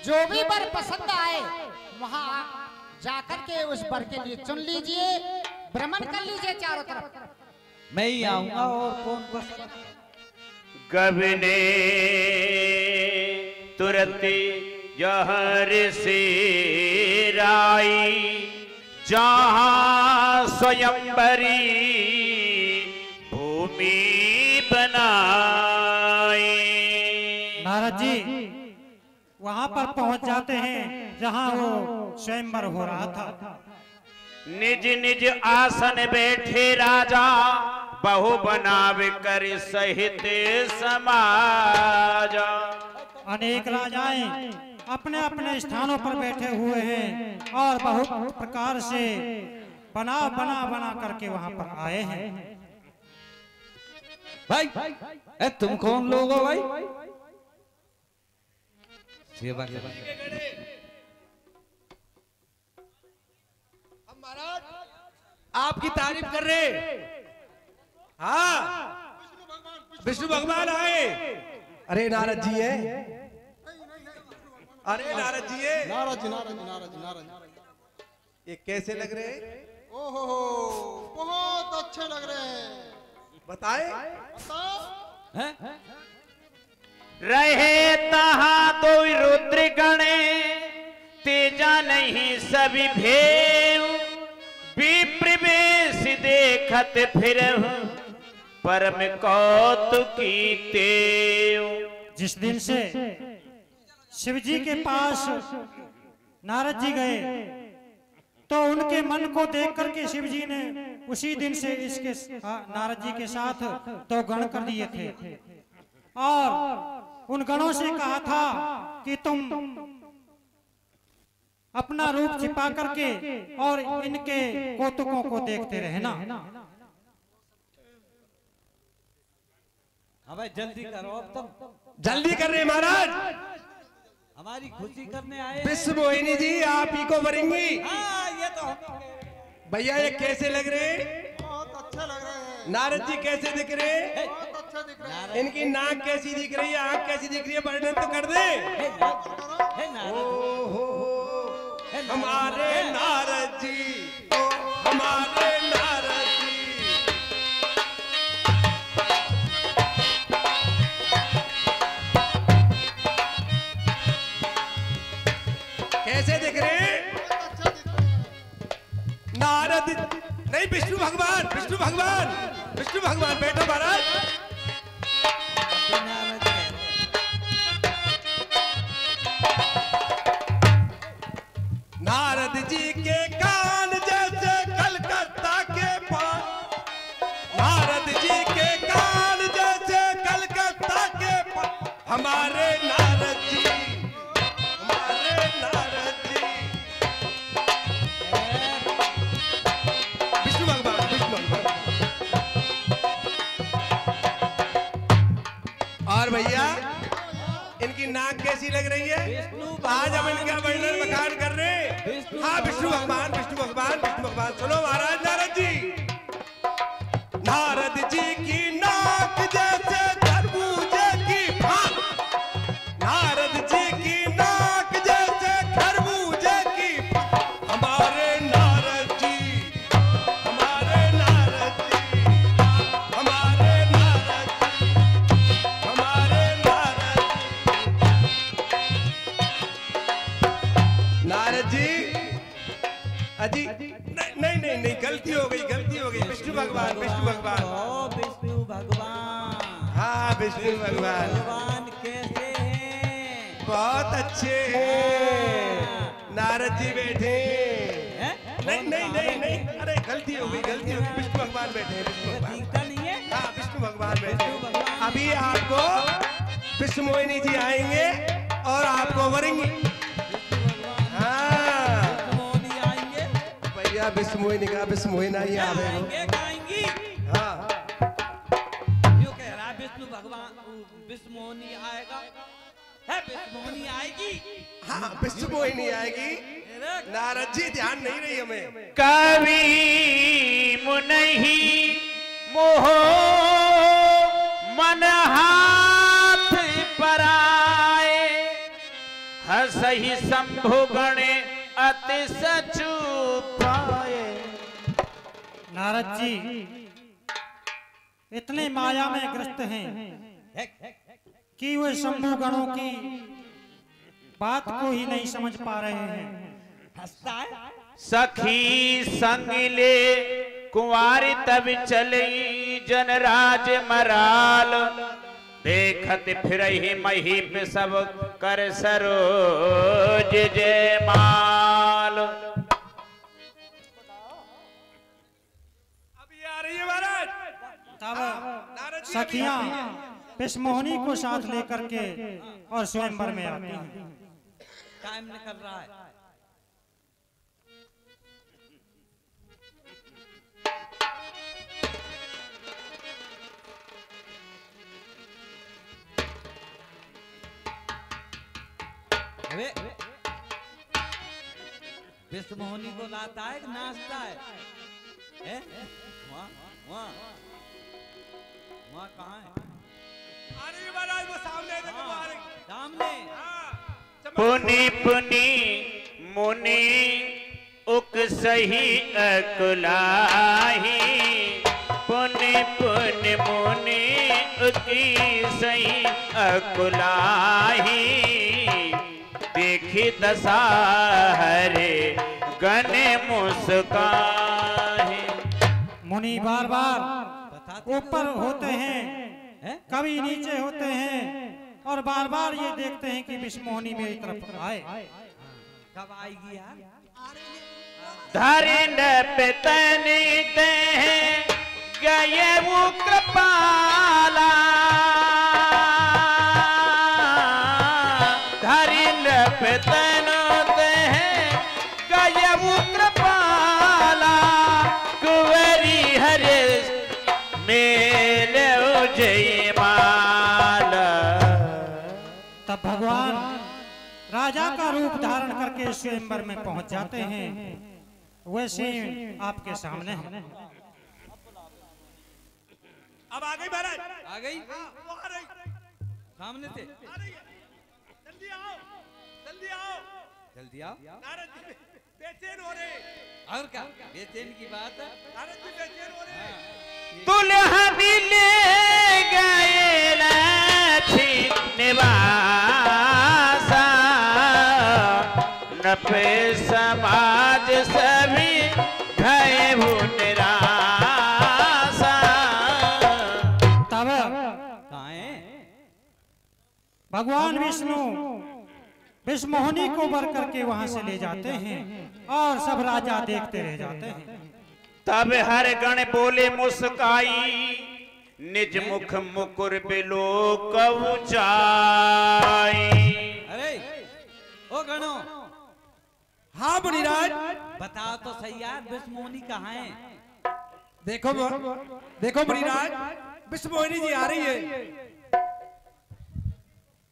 जो भी वर पसंद आए वहाँ जाकर के उस वर के लिए चुन लीजिए, भ्रमण कर लीजिए चारों तरफ। मैं ही आऊंगा और कौन पसंद। गबने तुरती जहर से राई जहाँ स्वयंवरी भूमि बनाई। नारद जी वहां पर पहुंच जाते हैं जहां वो स्वयंवर हो रहा था। निज निज आसन बैठे राजा बहु बनावे कर सहित समाज। अनेक राजाएं अपने अपने स्थानों पर बैठे हुए हैं और बहुत प्रकार से बना करके वहां पर आए हैं। भाई तुम कौन लोग हो भाई? सेवा के हम महाराज आपकी तारीफ कर रहे। हाँ विष्णु भगवान आए। अरे नारद जी है। अरे नारद जी है। नारद जी नारद जी नारद जी नारद जी। ये कैसे लग रहे? ओहो बहुत अच्छे लग रहे हैं। बताए रहे तहाँ दो रुद्र गणे तेजा नहीं सभी भेव विप्र वेश देखत फिर परम कौतुकी तेव। जिस दिन से शिव जी के पास नारद जी गए तो उनके मन को देख करके शिव जी ने उसी दिन से इसके नारद जी के साथ तो गण कर दिए थे और उन गणों से कहा था कि तुम अपना रूप छिपा करके और इनके कौतुकों को देखते रहना। हाँ भाई जल्दी करो अब तुम। जल्दी कर रहे महाराज। हमारी खुशी करने आए। विश्व मोहिनी जी आप ही को भरेंगी। हाँ ये तो भैया ये कैसे लग रहे? बहुत अच्छे लग रहे हैं। नारद जी कैसे दिख रहे? बहुत अच्छे दिख रहे हैं। इनकी नाक कैसी दिख रही है? आंख कैसी दिख रही है? वर्णन तो कर दे। हमारे नारद जी हमारे नारद जी। विष्णु भगवान, विष्णु भगवान, विष्णु भगवान बैठो महाराज। नारद जी के कान जैसे कलकत्ता के पान, नारद जी के कान जैसे कलकत्ता के पान, हमारे नारद जी, हमारे नारद जी। विष्णु भगवान, विष्णु भगवान। और भैया इनकी नाक कैसी लग रही है? आज हम इनका वर्णन बखान कर रहे हैं। हाँ विष्णु भगवान, विष्णु भगवान, विष्णु भगवान। सुनो महाराज नारद जी, नारद जी की नाक जैसे खरबूजे की फाक, नारद जी की नाक जैसे खरबूजे की फाक, हमारे नारद जी, हमारे नारद जी, हमारे नारद जी, हमारे नारद जी। नारद जी, अजी नहीं नहीं नहीं, गलती हो गई, गलती हो गई। विष्णु भगवान, विष्णु भगवान, विष्णु भगवान। हाँ विष्णु भगवान, भगवान कैसे हैं? बहुत अच्छे हैं। नारद जी बैठे हैं। नहीं नहीं नहीं नहीं, अरे गलती हो गई, गलती हो गई। विष्णु भगवान बैठे हैं, विष्णु भगवान। नहीं है? हाँ विष्णु भगवान बैठे हैं। अभी आपको विष्णु मोहिनी जी आएंगे और आपको वरेंगे। भैया विष्णु मोहिनी का विष्णु मोहिना ही आएंगे, गाएंगी। हाँ क्यों कह रहा है विष्णु भगवान, विष्णु मोहिनी आएगा है, विष्णु मोहिनी आएगी। हाँ विष्णु मोहिनी आएगी। नारद जी ध्यान नहीं रही हमें। कवि मुनहि मोह मन हाथ पराए, हसहि शंभु गणे अति सचु पाए। नारद जी इतने माया में ग्रस्त हैं कि वे शंभु गणों की बात को ही नहीं समझ पा रहे हैं। सखी संग ले कुंवारी तब चली जनराज मराल, देखत फिरहि महीप सब कर सरोज जयमाल। अभी आ रही है महाराज। तब सखियां विष्णु मोहिनी को साथ लेकर के और स्वयंवर में आती हैं। टाइम निकल रहा है। विष्णु मोहिनी को लाता है कि नाचता है? वहाँ वहाँ वहाँ कहाँ है? अरे महाराज वो सामने देखो, वो आ रही। सामने। पुनि पुनि मुनि उक सही अकुलाही, पुनि पुनि मुनि उकी सही अकुलाही, देखी दशा हरे गने मुस्काहे। मुनि बार बार ऊपर होते हैं, कभी नीचे होते हैं और बार बार ये देखते हैं कि विष्णु मोहिनी मेरी तरफ आए। कब आएगी यार? धरिन पितनी ते गए वो कृपाला, धरिन पितन ते गए वो कृपाला, कुंवरी हरे मेले जयमाल। तब भगवान राजा का रूप धारण करके स्वयंवर में पहुंच जाते हैं। वैसे आपके सामने है। अब आ गई महाराज, आ गई। वो आ रही सामने से। आ रही है। जल्दी आओ, जल्दी आओ, जल्दी आओ। नारद जी बेचैन हो रहे। और क्या बेचैन की बात है? नारद जी बेचैन हो रहे। दुल्हा दिले गए लाठी निवासा, नपे समाज सभी घए भुनरा। भगवान विष्णु विष्णुमोहिनी को वर करके वहां से ले जाते हैं और सब राजा देखते रह जाते हैं। तब हर गण बोले मुस्काई, निज मुख मुकुर बिलो कवचाई। अरे ओ गणो, हाँ मुनिराज, बताओ तो सही यार, विष्णुमोहिनी कहाँ है? देखो मुनिराज, विष्णुमोहिनी जी आ रही है।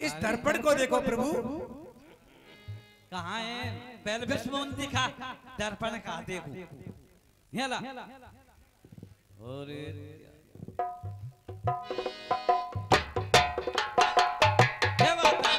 इस दर्पण को देखो प्रभु। कहाँ है? पहले विष्णुमोहिनी दिखा, दर्पण कहाँ देखूं? यहाँ ला। अरे क्या बात है?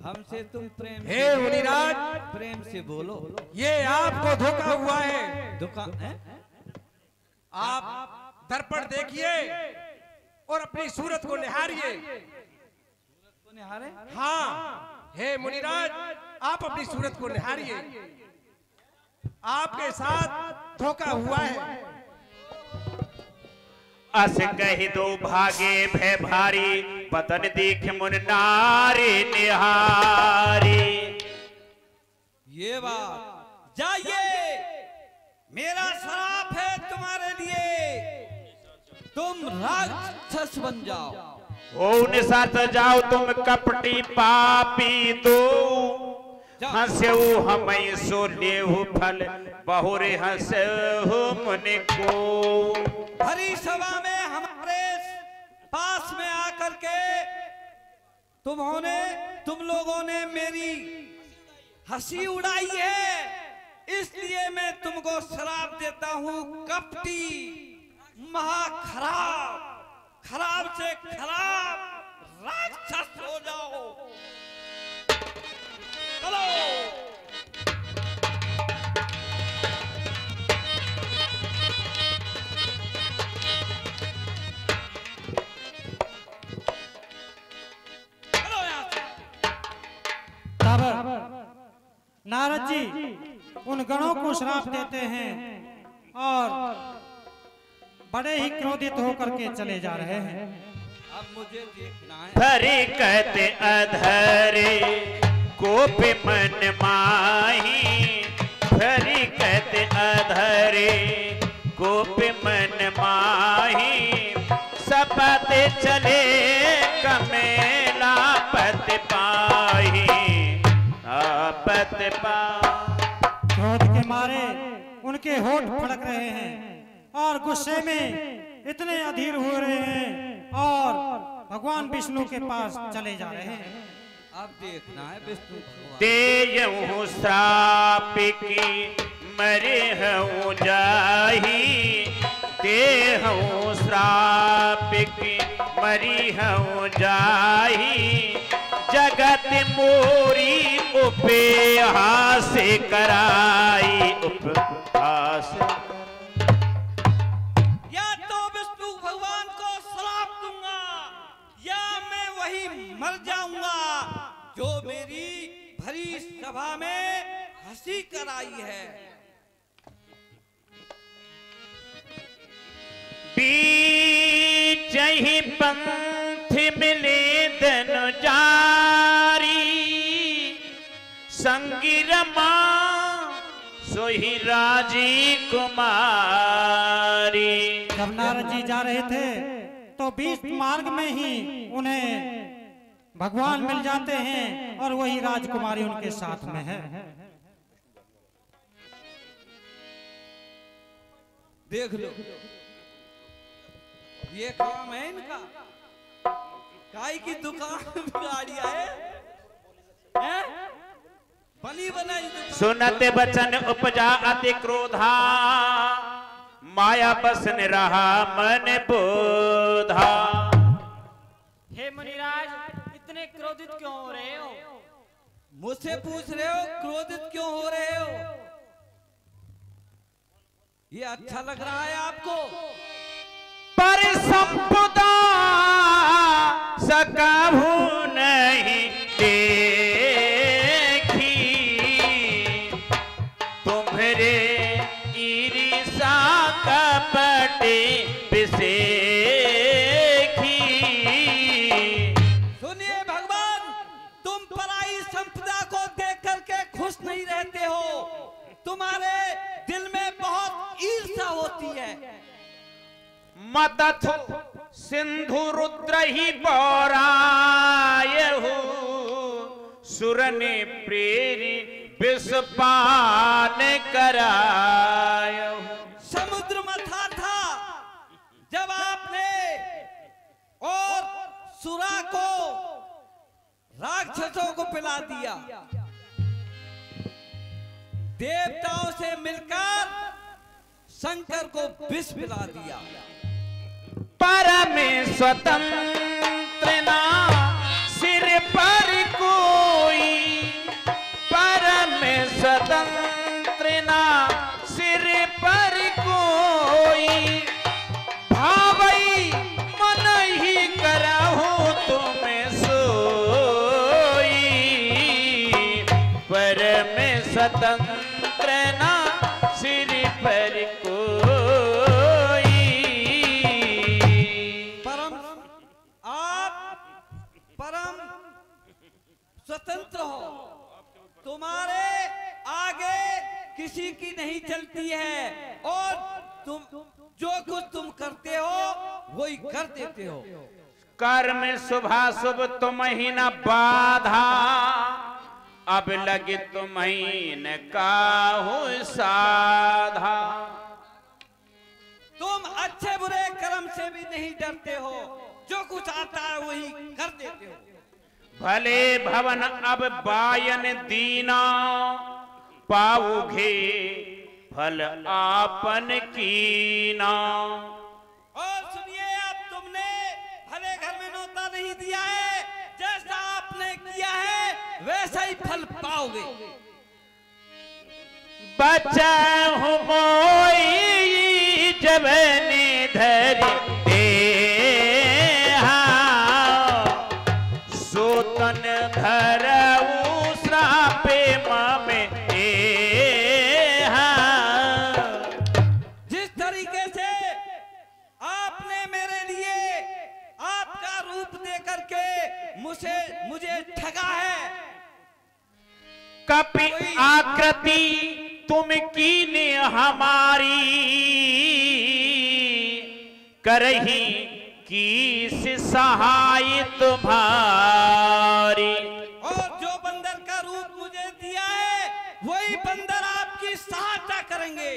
हमसे तुम प्रेम, हे मुनिराज, प्रेम से बोलो। ये आपको धोखा हुआ है। धोखा है? आप दर्पण देखिए और अपनी सूरत को निहारिए। हाँ हे मुनिराज, आप अपनी सूरत को निहारिए। आपके साथ धोखा हुआ है। अस कही दो भागे भय भारी, पतन दीख मुन नारी निहारी। ये बात, जाइए, मेरा श्राप है तुम्हारे लिए, तुम राक्षस बन जाओ। ओ निसात जाओ तुम कपटी पापी दो, हंस्यु हमई सो लेहु फल, बहुरे हंस्यु मुनि को। हरी सभा में हमारे पास में आकर के तुम लोगों ने मेरी हंसी उड़ाई है, इसलिए मैं तुमको श्राप देता हूं, कपटी, महाखराब, खराब से खराब राक्षस हो जाओ। चलो नारद जी उन गणों को श्राप देते हैं और बड़े ही क्रोधित होकर के चले जा रहे हैं। अब मुझे देखना है। धरे कहते अधरे कोप मन माही, धरे कहते अधरे कोप मन माही, सपत चले कमेला पत पाही, आपत पा। क्रोध के मारे उनके होठ फड़क रहे हैं और गुस्से में इतने अधीर हो रहे हैं और भगवान विष्णु के पास चले जा रहे हैं। अब देखना है विष्णु भगवान। देयहु श्राप की मरे हूँ जाही, देहु श्राप की मरी हूँ जाही, जगत मोरी उपहास कराई, उपहास। या तो विष्णु भगवान को श्राप दूंगा या मैं वही मर जाऊंगा जो मेरी भरी सभा में हंसी कराई है। बीच ही पंथ मिले दन जारी, संगी रमा सोही राजी कुमारी। जब नारद जी जा रहे थे तो बीच मार्ग में ही उन्हें भगवान मिल जाते हैं और वही राजकुमारी उनके साथ में है। देख लो, ये काम है इनका। काय की दुकान गाड़ियां है? बलि बनाई। सुनते वचन उपजा अति क्रोधा, माया बस न रहा मन बोधा। हे मुनिराज, इतने क्रोधित क्यों हो रहे हो? मुझसे पूछ रहे हो क्रोधित क्यों हो रहे हो? ये अच्छा लग रहा है आपको? पर संपदा सकाहू नहीं देखी, तुम्हारे ईर्षा कपटे बिसेखी। सुनिए भगवान, तुम पराई संपदा को देख करके खुश नहीं रहते हो, तुम्हारे दिल में बहुत ईर्ष्या होती है। मदथु सिंधु रुद्र ही बौरायहु, सुर ने प्रेरी विषपान करायहु। समुद्र मथा था जब आपने और सुरा को राक्षसों को पिला दिया। देवताओं से मिलकर शंकर को विष पिला दिया। परम स्वतंत्र ना सिर पर कोई, परम स्वतंत्र ना सिर पर कोई, भावई मन ही करहु तुम सोई। परम स्वतंत्र ना सिर पर स्वतंत्र हो, तुम्हारे आगे किसी की नहीं चलती है, और तुम जो कुछ तुम करते हो वही कर देते हो। कर्म शुभाशुभ तुम ही न बाधा, अब लगे तुम ही न काहू साधा। तुम अच्छे बुरे कर्म से भी नहीं डरते हो, जो कुछ आता है वही कर देते हो। भले भवन अब बायन दीना, पाऊघे फल आपन कीना। और सुनिए, अब तुमने भले घर में न्योता नहीं दिया है, जैसा आपने किया है वैसा ही फल पाओगे। बचा हूँ मोई जब धरी सोतन धरऊ श्रापे में। जिस तरीके से आपने मेरे लिए आपका रूप दे करके मुझे ठगा है, कपि आकृति तुम कीने हमारी, करही किस सहाय तुम्हारी। और जो बंदर का रूप मुझे दिया है वही बंदर आपकी सहायता करेंगे।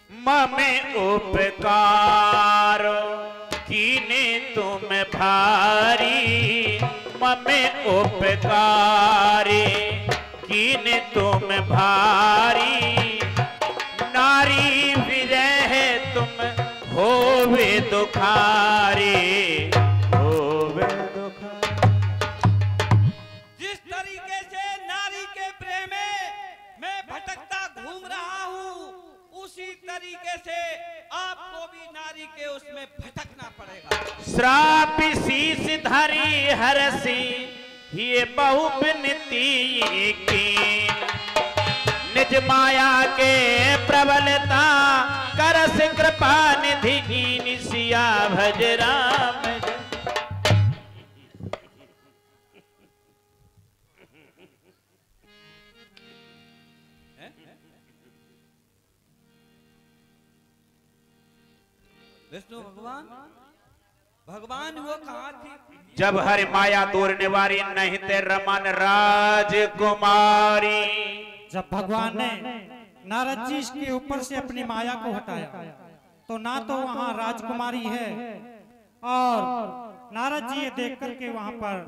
ममे उपकार कीने तुम भारी, ममे उपकारी कीने तुम भारी। नारी विरह तुम होवे दुखारी, होवे दुखारी। जिस तरीके से नारी के प्रेम में मैं भटकता घूम रहा हूँ, उसी तरीके से आपको भी नारी के उसमें भटकना पड़ेगा। श्राप शीस धरी हरसी, ये बहु विनती की। निज माया के प्रबलता, करस कृपा निधि कीनी। सिया भज राम। विष्णु भगवान वो कहाँ थी? जब हरि माया तोड़ने वाली नहीं ते रमन राजकुमारी। जब भगवान ने नारद जी के ऊपर से अपनी माया को हटाया, तो ना तो वहाँ राजकुमारी है, और नारद जी ये देख करके वहाँ पर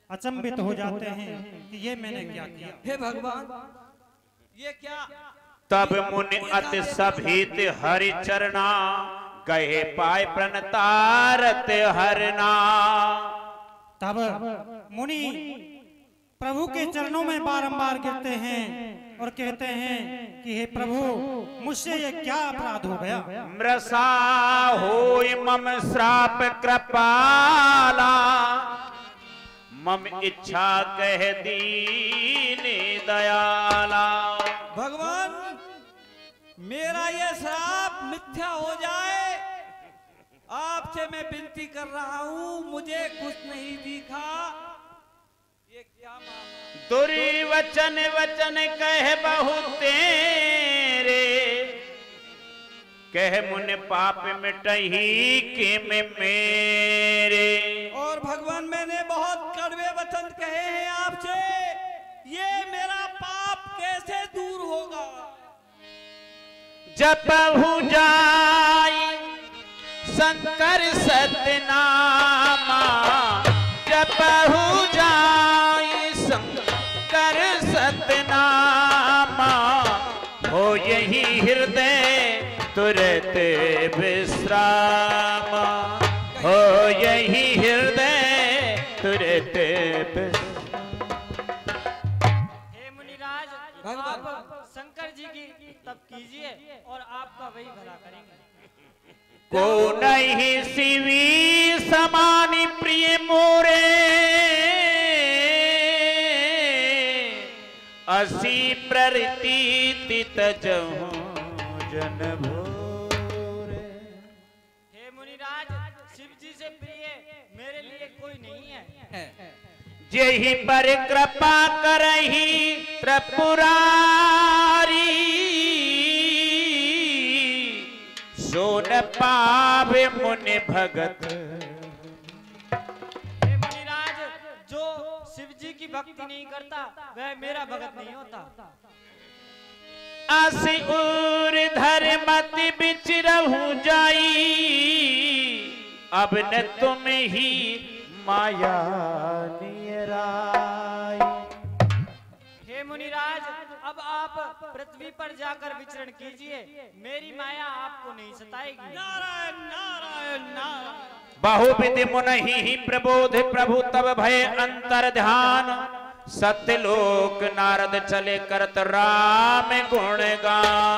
अचंभित हो जाते हैं कि ये मैंने क्या किया। हे भगवान, ये क्या? तब मुनि अति सभीत हरि चरना, कहे पाए प्रणतारत हरना। तब मुनि प्रभु के चरणों में बारंबार गिरते हैं और कहते हैं कि हे प्रभु, मुझसे ये क्या अपराध हो गया। मृषा होय मम श्राप कृपाला, मम इच्छा कह दीन दयाला। भगवान, मेरा ये श्राप मिथ्या हो जाए, आपसे मैं विनती कर रहा हूँ, मुझे कुछ नहीं दिखा। ये क्या मामला? दुर्वचन वचन कह बहु तेरे, कह मुन पाप मिटही के में मेरे। और भगवान, मैंने बहुत कड़वे वचन कहे हैं आपसे, ये मेरा पाप कैसे दूर होगा? जपहु जाई शंकर सतनामा, जपहु जाई शंकर सतनामा, हो यही हृदय तुरत विश्राम, हो यही हृदय तुरत विश्राम। हे मुनिराज, आप शंकर जी की तप कीजिए और आपका वही भला करेंगे। को नहीं शिवी समानी प्रिय मोरे, असी प्रतीति तजहु जन भोरे। हे मुनिराज, शिव जी से प्रिय मेरे लिए कोई नहीं है। जेहि पर कृपा करही त्रिपुरारी, सो न पावे मुनि भगत। हे मुनिराज, जो शिव जी की भक्ति नहीं करता वह मेरा भगत नहीं होता। असि ऊर्ध्वर मति बिचरहु जाई, अब न तुम ही माया नियराई। हे मुनिराज, अब आप पृथ्वी पर जाकर विचरण कीजिए, मेरी माया आपको नहीं सताएगी। नारायण नारायण नारायण। बहुविधि मुनहि प्रबोध प्रभु, तब भय अंतर ध्यान। सत्यलोक नारद चले करत राम गुणगान।